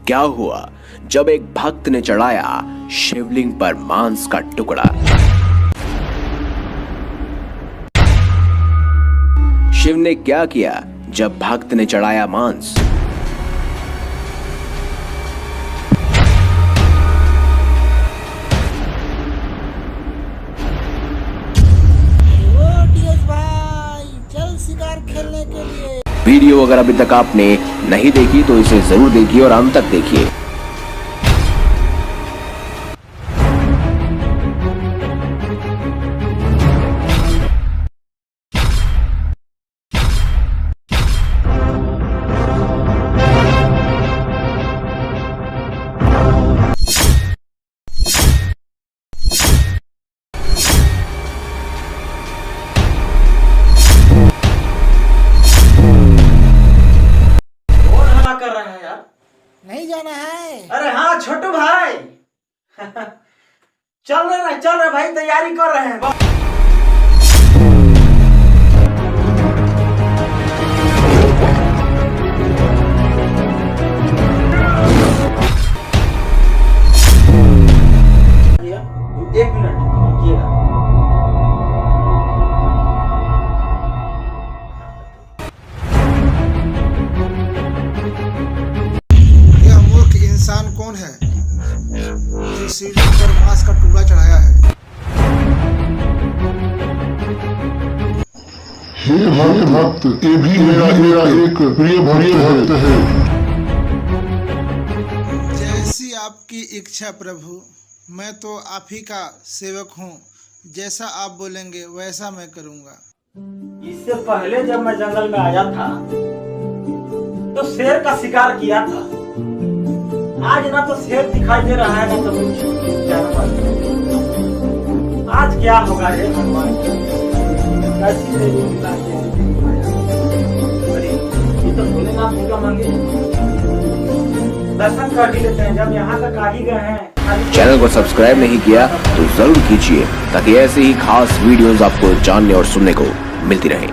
क्या हुआ जब एक भक्त ने चढ़ाया शिवलिंग पर मांस का टुकड़ा। शिव ने क्या किया जब भक्त ने चढ़ाया मांस। शिकार खेलने के लिए वीडियो अगर अभी तक आपने नहीं देखी तो इसे जरूर देखिए और अंत तक देखिए। कर रहे हैं यार, नहीं जाना है। अरे हाँ छोटू भाई चल रहे भाई, तैयारी कर रहे हैं। एक मिनट रुकिएगा। इंसान कौन है जो शिवलिंग पर मांस का टुकड़ा चढ़ाया है? हे भक्त, ये भी मेरा एक प्रिय भक्त है। जैसी आपकी इच्छा प्रभु, मैं तो आप ही का सेवक हूँ। जैसा आप बोलेंगे वैसा मैं करूँगा। इससे पहले जब मैं जंगल में आया था तो शेर का शिकार किया था। आज ना तो शेर दिखाई दे रहा है ना तो कुछ जानवर। आज क्या होगा रे भगवान? कैसी देवी मिला के ये तो भोलेनाथ जी का मंदिर। दर्शन कर ही लेते हैं जब यहाँ तक आ ही गए हैं। चैनल को सब्सक्राइब नहीं किया तो जरूर कीजिए ताकि ऐसे ही खास वीडियोस आपको जानने और सुनने को मिलती रहे।